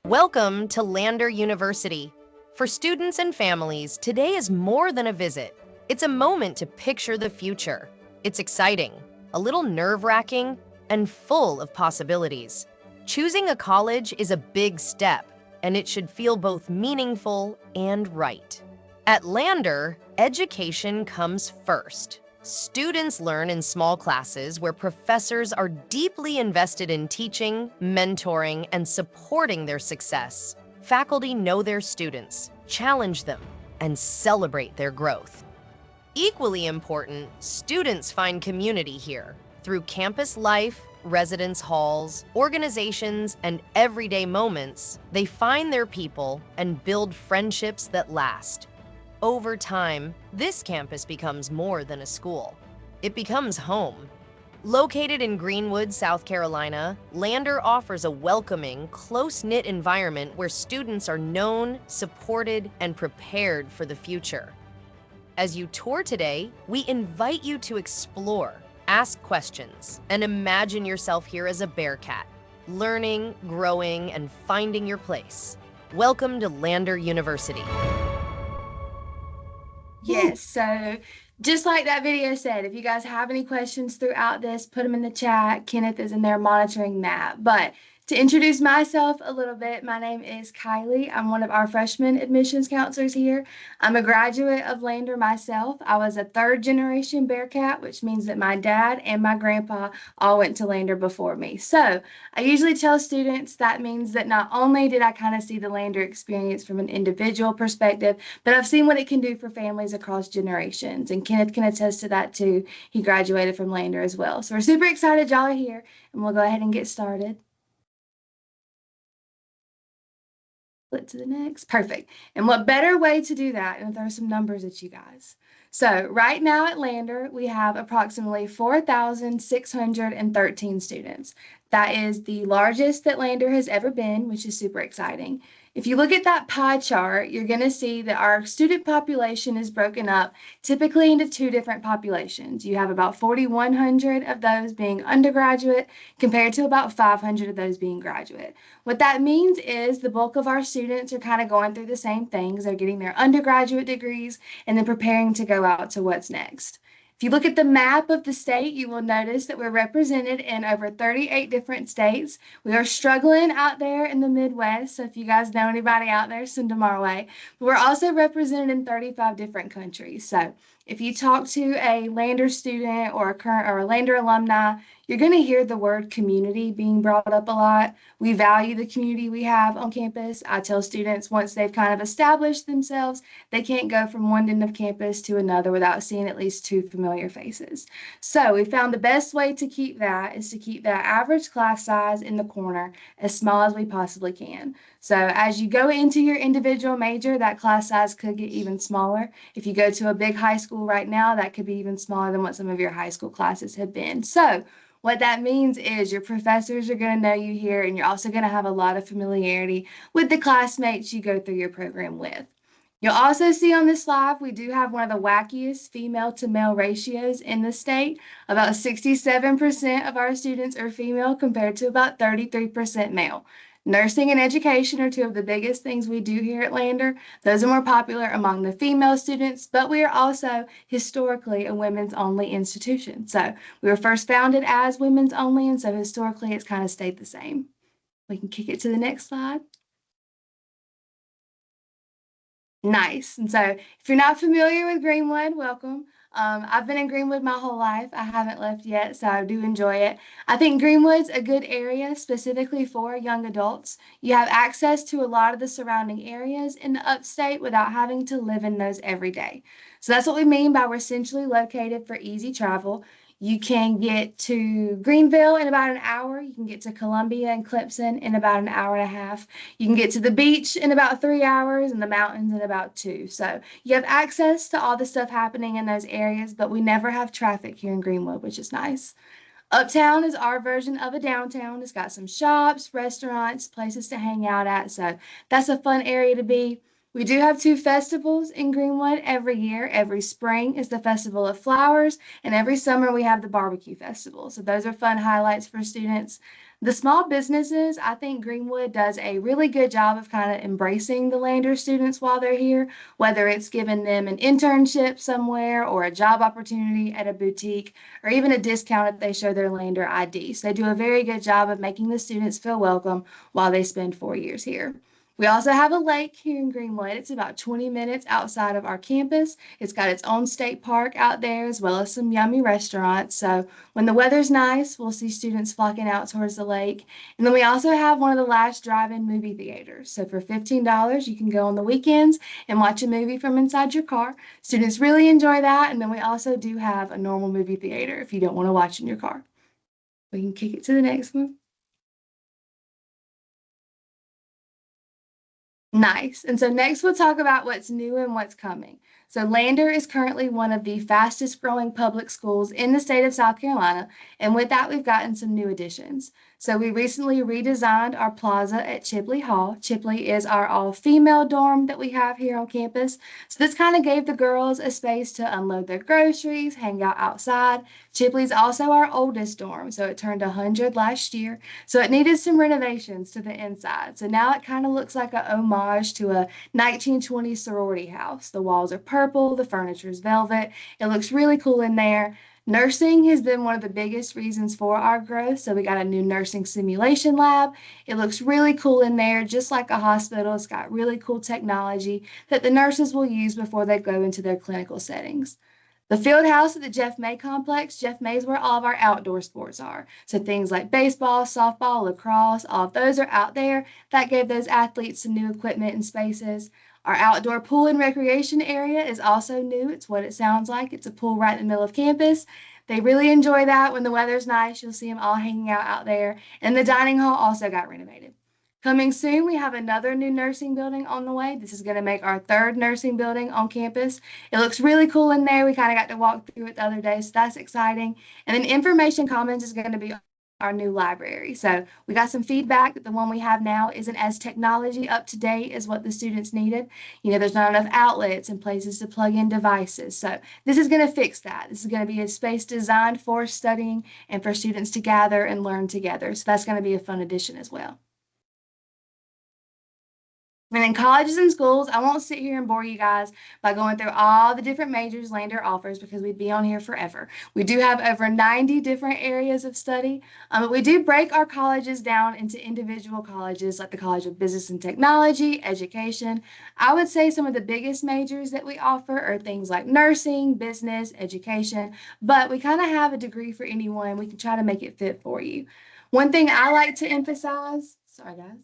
Welcome to Lander University. For students and families, today is more than a visit. It's a moment to picture the future. It's exciting, a little nerve-wracking, and full of possibilities. Choosing a college is a big step, and it should feel both meaningful and right. At Lander, education comes first. Students learn in small classes where professors are deeply invested in teaching, mentoring, and supporting their success. Faculty know their students, challenge them, and celebrate their growth. Equally important, students find community here through campus life, residence halls, organizations, and everyday moments. They find their people and build friendships that last. Over time, this campus becomes more than a school. It becomes home. Located in Greenwood, South Carolina, Lander offers a welcoming, close-knit environment where students are known, supported, and prepared for the future. As you tour today, we invite you to explore, ask questions, and imagine yourself here as a Bearcat, learning, growing, and finding your place. Welcome to Lander University. Yes, so just like that video said, if you guys have any questions throughout this, put them in the chat. Kenneth is in there monitoring that. But to introduce myself a little bit, my name is Kylie. I'm one of our freshman admissions counselors here. I'm a graduate of Lander myself. I was a third generation Bearcat, which means that my dad and my grandpa all went to Lander before me. So I usually tell students that means that not only did I kind of see the Lander experience from an individual perspective, but I've seen what it can do for families across generations. And Kenneth can attest to that too. He graduated from Lander as well. So we're super excited y'all are here, and we'll go ahead and get started. Flip to the next. Perfect. And what better way to do that and throw some numbers at you guys. So right now at Lander, we have approximately 4,613 students. That is the largest that Lander has ever been, which is super exciting. If you look at that pie chart, you're going to see that our student population is broken up typically into two different populations. You have about 4,100 of those being undergraduate compared to about 500 of those being graduate. What that means is the bulk of our students are kind of going through the same things. They're getting their undergraduate degrees and then preparing to go out to what's next. If you look at the map of the state, you will notice that we're represented in over 38 different states. We are struggling out there in the Midwest, so if you guys know anybody out there, send them our way. But we're also represented in 35 different countries. So if you talk to a Lander student or a Lander alumni, you're going to hear the word community being brought up a lot. We value the community we have on campus. I tell students once they've kind of established themselves, they can't go from one end of campus to another without seeing at least two familiar faces. So we found the best way to keep that is to keep that average class size in the corner as small as we possibly can. So as you go into your individual major, that class size could get even smaller. If you go to a big high school right now, that could be even smaller than what some of your high school classes have been. So what that means is your professors are going to know you here, and you're also going to have a lot of familiarity with the classmates you go through your program with. You'll also see on this slide, we do have one of the wackiest female to male ratios in the state. About 67% of our students are female compared to about 33% male. Nursing and education are two of the biggest things we do here at Lander. Those are more popular among the female students, but we are also historically a women's only institution. So we were first founded as women's only, and so historically it's kind of stayed the same. We can kick it to the next slide. Nice. And so if you're not familiar with Greenwood, welcome. I've been in Greenwood my whole life. I haven't left yet, so I do enjoy it. I think Greenwood's a good area specifically for young adults. You have access to a lot of the surrounding areas in the upstate without having to live in those every day. So that's what we mean by we're centrally located for easy travel. You can get to Greenville in about an hour. You can get to Columbia and Clemson in about an hour and a half. You can get to the beach in about 3 hours and the mountains in about two. So you have access to all the stuff happening in those areas, but we never have traffic here in Greenwood, which is nice. Uptown is our version of a downtown. It's got some shops, restaurants, places to hang out at. So that's a fun area to be. We do have two festivals in Greenwood every year. Every spring is the Festival of Flowers, and every summer we have the Barbecue Festival. So those are fun highlights for students. The small businesses, I think Greenwood does a really good job of kind of embracing the Lander students while they're here, whether it's giving them an internship somewhere or a job opportunity at a boutique or even a discount if they show their Lander ID. So they do a very good job of making the students feel welcome while they spend 4 years here. We also have a lake here in Greenwood. It's about 20 minutes outside of our campus. It's got its own state park out there as well as some yummy restaurants. So when the weather's nice, we'll see students flocking out towards the lake. And then we also have one of the last drive-in movie theaters. So for $15, you can go on the weekends and watch a movie from inside your car. Students really enjoy that. And then we also do have a normal movie theater if you don't want to watch in your car. We can kick it to the next one. Nice. And so next we'll talk about what's new and what's coming. So Lander is currently one of the fastest growing public schools in the state of South Carolina. And with that, we've gotten some new additions. So we recently redesigned our plaza at Chipley Hall. Chipley is our all-female dorm that we have here on campus. So this kind of gave the girls a space to unload their groceries, hang out outside. Chipley's also our oldest dorm, so it turned 100 last year. So it needed some renovations to the inside. So now it kind of looks like a homage to a 1920s sorority house. The walls are purple, the furniture is velvet. It looks really cool in there. Nursing has been one of the biggest reasons for our growth. So we got a new nursing simulation lab. It looks really cool in there, just like a hospital. It's got really cool technology that the nurses will use before they go into their clinical settings. The field house at the Jeff May complex, Jeff May is where all of our outdoor sports are. So things like baseball, softball, lacrosse, all of those are out there. That gave those athletes some new equipment and spaces. Our outdoor pool and recreation area is also new. It's what it sounds like. It's a pool right in the middle of campus. They really enjoy that. When the weather's nice, you'll see them all hanging out there. And the dining hall also got renovated. Coming soon, we have another new nursing building on the way. This is going to make our third nursing building on campus. It looks really cool in there. We kind of got to walk through it the other day, so that's exciting. And then Information Commons is going to be our new library. So we got some feedback that the one we have now isn't as technology up to date as what the students needed. You know, there's not enough outlets and places to plug in devices. So this is going to fix that. This is going to be a space designed for studying and for students to gather and learn together. So that's going to be a fun addition as well. And in colleges and schools, I won't sit here and bore you guys by going through all the different majors Lander offers because we'd be on here forever. We do have over 90 different areas of study, but we do break our colleges down into individual colleges like the College of Business and Technology, Education. I would say some of the biggest majors that we offer are things like nursing, business, education, but we kind of have a degree for anyone. We can try to make it fit for you. One thing I like to emphasize, sorry guys,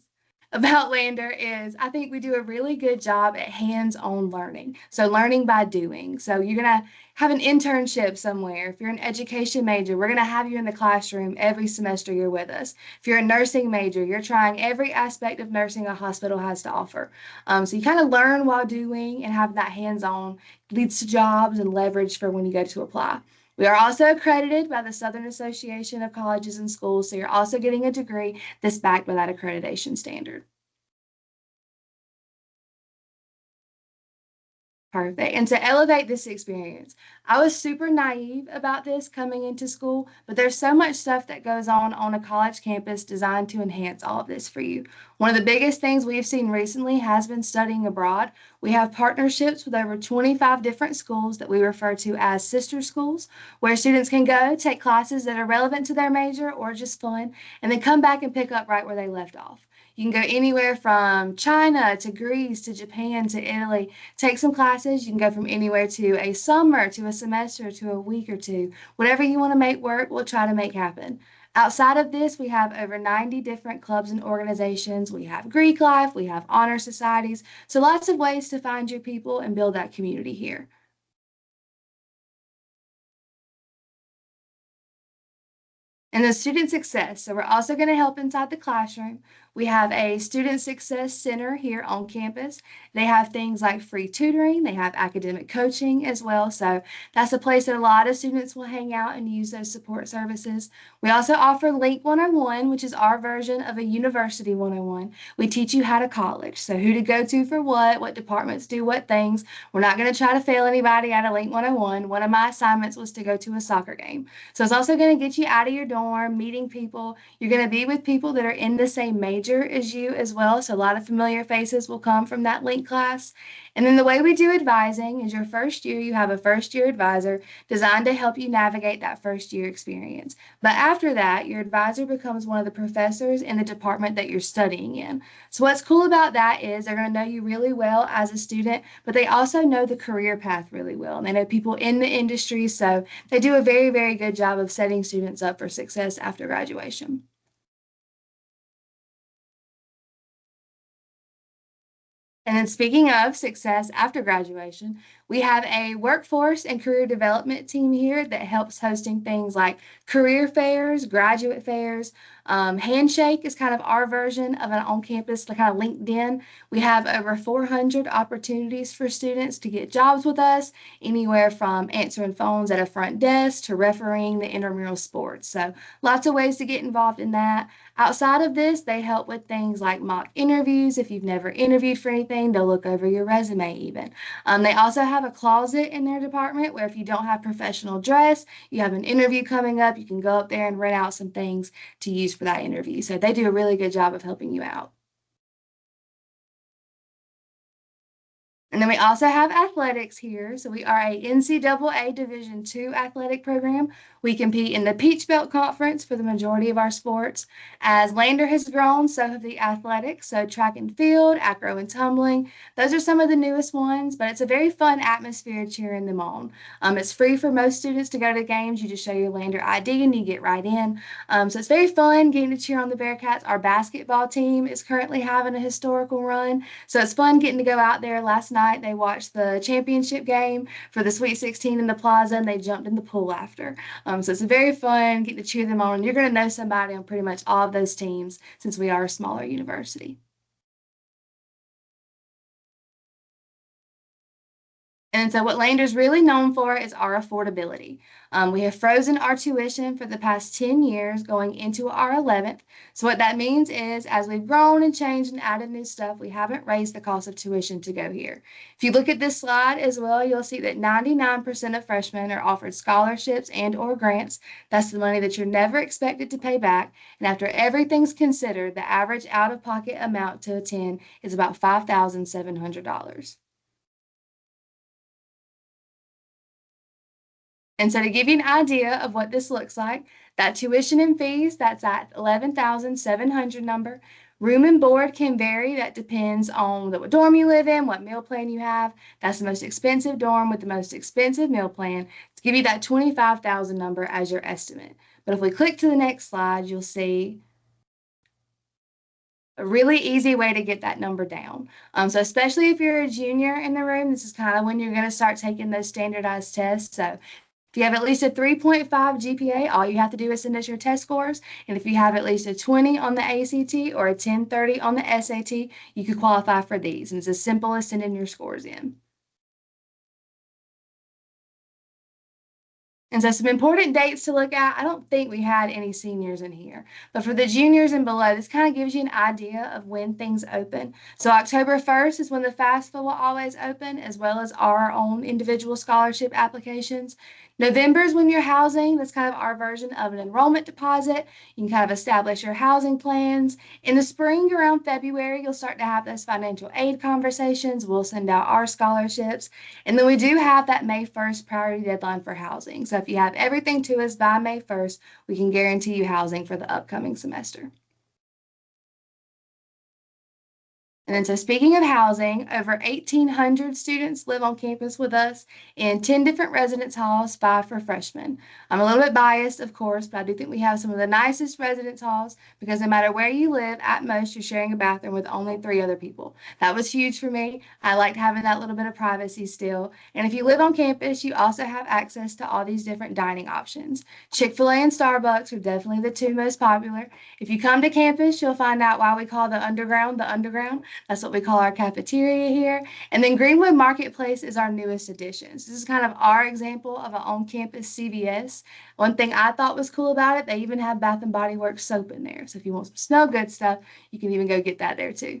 about Lander is I think we do a really good job at hands-on learning. So learning by doing. So you're going to have an internship somewhere. If you're an education major, we're going to have you in the classroom every semester you're with us. If you're a nursing major, you're trying every aspect of nursing a hospital has to offer. So you kind of learn while doing and have that hands-on leads to jobs and leverage for when you go to apply. We are also accredited by the Southern Association of Colleges and Schools, so you're also getting a degree that's backed by that accreditation standard. Perfect. And to elevate this experience, I was super naive about this coming into school, but there's so much stuff that goes on a college campus designed to enhance all of this for you. One of the biggest things we've seen recently has been studying abroad. We have partnerships with over 25 different schools that we refer to as sister schools, where students can go take classes that are relevant to their major or just fun, and then come back and pick up right where they left off. You can go anywhere from China to Greece to Japan to Italy. Take some classes. You can go from anywhere to a summer to a semester to a week or two. Whatever you want to make work, we'll try to make happen. Outside of this, we have over 90 different clubs and organizations. We have Greek life, we have honor societies. So lots of ways to find your people and build that community here. And the student success. So we're also going to help inside the classroom. We have a Student Success Center here on campus. They have things like free tutoring, they have academic coaching as well. So that's a place that a lot of students will hang out and use those support services. We also offer Link 101, which is our version of a University 101. We teach you how to college, so who to go to for what departments do what things. We're not going to try to fail anybody out of Link 101. One of my assignments was to go to a soccer game. So it's also going to get you out of your dorm, meeting people. You're going to be with people that are in the same major as you as well. So a lot of familiar faces will come from that Link class. And then the way we do advising is your first year, you have a first year advisor designed to help you navigate that first year experience. But after that, your advisor becomes one of the professors in the department that you're studying in. So what's cool about that is they're going to know you really well as a student, but they also know the career path really well. And they know people in the industry, so they do a very, very good job of setting students up for success after graduation. And then speaking of success after graduation, we have a workforce and career development team here that helps hosting things like career fairs, graduate fairs. Handshake is kind of our version of an on-campus, kind of LinkedIn. We have over 400 opportunities for students to get jobs with us, anywhere from answering phones at a front desk to refereeing the intramural sports. So lots of ways to get involved in that. Outside of this, they help with things like mock interviews. If you've never interviewed for anything, they'll look over your resume even. They also have a closet in their department where if you don't have professional dress, you have an interview coming up, you can go up there and rent out some things to use for that interview. So they do a really good job of helping you out. And then we also have athletics here. So we are a NCAA Division II athletic program. We compete in the Peach Belt Conference for the majority of our sports. As Lander has grown, so have the athletics. So track and field, acro and tumbling. Those are some of the newest ones, but it's a very fun atmosphere cheering them on. It's free for most students to go to games. You just show your Lander ID and you get right in. So it's very fun getting to cheer on the Bearcats. Our basketball team is currently having a historical run. So it's fun getting to go out there. Last night, they watched the championship game for the Sweet 16 in the plaza and they jumped in the pool after. So it's very fun getting to cheer them on. You're going to know somebody on pretty much all of those teams since we are a smaller university. And so what Lander's really known for is our affordability. We have frozen our tuition for the past 10 years going into our 11th. So what that means is as we've grown and changed and added new stuff, we haven't raised the cost of tuition to go here. If you look at this slide as well, you'll see that 99% of freshmen are offered scholarships and or grants. That's the money that you're never expected to pay back. And after everything's considered, the average out-of-pocket amount to attend is about $5,700. And so to give you an idea of what this looks like, that tuition and fees, that's at 11,700 number. Room and board can vary. That depends on what dorm you live in, what meal plan you have. That's the most expensive dorm with the most expensive meal plan to give you that 25,000 number as your estimate. But if we click to the next slide, you'll see a really easy way to get that number down. So especially if you're a junior in the room, this is kind of when you're going to start taking those standardized tests. So if you have at least a 3.5 GPA, all you have to do is send us your test scores. And if you have at least a 20 on the ACT or a 1030 on the SAT, you could qualify for these. And it's as simple as sending your scores in. And so some important dates to look at. I don't think we had any seniors in here, but for the juniors and below, this kind of gives you an idea of when things open. So October 1st is when the FAFSA will always open, as well as our own individual scholarship applications. November is when you're housing. That's kind of our version of an enrollment deposit. You can kind of establish your housing plans. In the spring, around February, you'll start to have those financial aid conversations. We'll send out our scholarships. And then we do have that May 1st priority deadline for housing. So if you have everything to us by May 1st, we can guarantee you housing for the upcoming semester. And then, so speaking of housing, over 1,800 students live on campus with us in 10 different residence halls, 5 for freshmen. I'm a little bit biased, of course, but I do think we have some of the nicest residence halls because no matter where you live, at most you're sharing a bathroom with only 3 other people. That was huge for me. I liked having that little bit of privacy still. And if you live on campus, you also have access to all these different dining options. Chick-fil-A and Starbucks are definitely the 2 most popular. If you come to campus, you'll find out why we call the underground the underground. That's what we call our cafeteria here. And then Greenwood Marketplace is our newest addition. So this is kind of our example of an on-campus CVS. One thing I thought was cool about it, they even have Bath and Body Works soap in there. So if you want some smell good stuff, you can even go get that there too.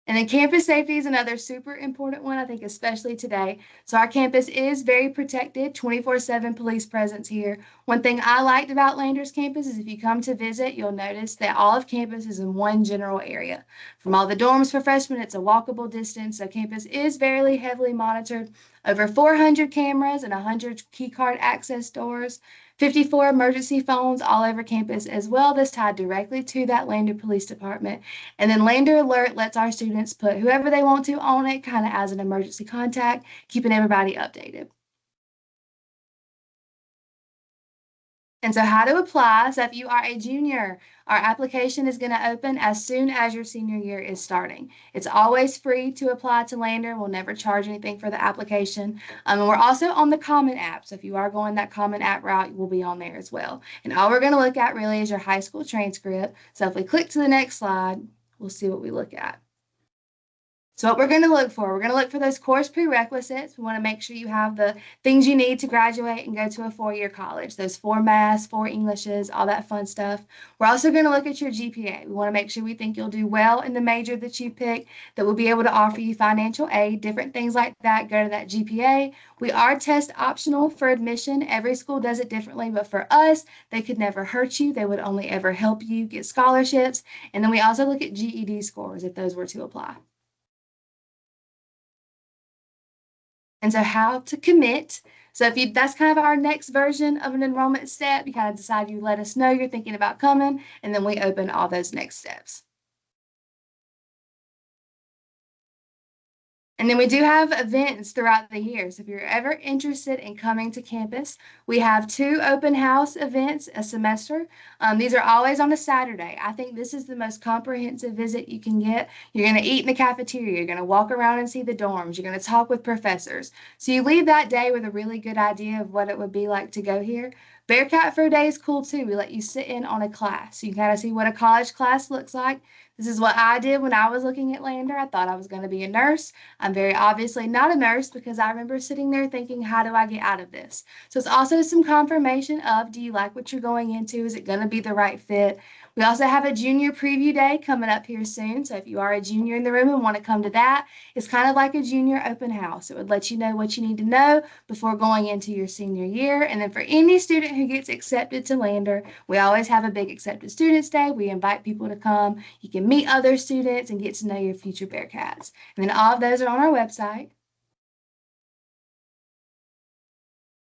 And then campus safety is another super important one, I think, especially today. So our campus is very protected, 24/7 police presence here. One thing I liked about Landers campus is if you come to visit, you'll notice that all of campus is in one general area. From all the dorms for freshmen, it's a walkable distance. So campus is very heavily monitored. Over 400 cameras and 100 key card access doors. 54 emergency phones all over campus as well, that's tied directly to that Lander Police Department. And then Lander Alert lets our students put whoever they want to on it, kind of as an emergency contact, keeping everybody updated. And so how to apply. So if you are a junior, our application is going to open as soon as your senior year is starting. It's always free to apply to Lander. We'll never charge anything for the application. And we're also on the Common App. So if you are going that Common App route, we'll be on there as well. And all we're going to look at really is your high school transcript. So if we click to the next slide, we'll see what we look at. So what we're going to look for, we're going to look for those course prerequisites. We want to make sure you have the things you need to graduate and go to a 4-year college, those 4 maths, 4 Englishes, all that fun stuff. We're also going to look at your GPA. We want to make sure we think you'll do well in the major that you pick, that we'll be able to offer you financial aid, different things like that, go to that GPA. We are test optional for admission. Every school does it differently, but for us, they could never hurt you. They would only ever help you get scholarships. And then we also look at GED scores if those were to apply. And so how to commit. So if you, that's kind of our next version of an enrollment step. You kind of decide, you let us know you're thinking about coming, and then we open all those next steps. And then we do have events throughout the year. So if you're ever interested in coming to campus, we have 2 open house events a semester. These are always on a Saturday. I think this is the most comprehensive visit you can get. You're going to eat in the cafeteria. You're going to walk around and see the dorms. You're going to talk with professors. So you leave that day with a really good idea of what it would be like to go here. Bearcat for a day is cool too. We let you sit in on a class. So you kind of see what a college class looks like. This is what I did when I was looking at Lander. I thought I was going to be a nurse. I'm very obviously not a nurse because I remember sitting there thinking, how do I get out of this? So it's also some confirmation of, do you like what you're going into? Is it going to be the right fit? We also have a junior preview day coming up here soon. So if you are a junior in the room and want to come to that, it's kind of like a junior open house. It would let you know what you need to know before going into your senior year. And then for any student who gets accepted to Lander, we always have a big accepted students day. We invite people to come. You can meet other students and get to know your future Bearcats. And then all of those are on our website.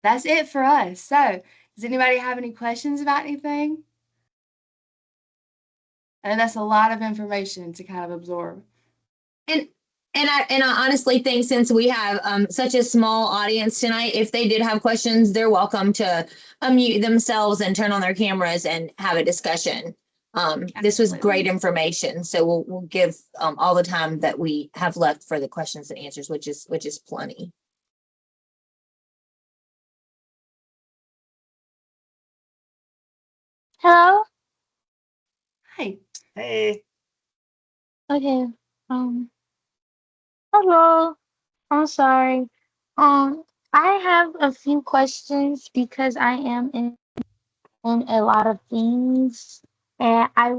That's it for us. So does anybody have any questions about anything? And that's a lot of information to kind of absorb. And I honestly think since we have such a small audience tonight, if they did have questions, they're welcome to unmute themselves and turn on their cameras and have a discussion. This was great information, so we'll give all the time that we have left for the questions and answers, which is plenty. Hello? Hi. Hey, Okay. Hello. I'm sorry. I have a few questions because I am in a lot of things, and I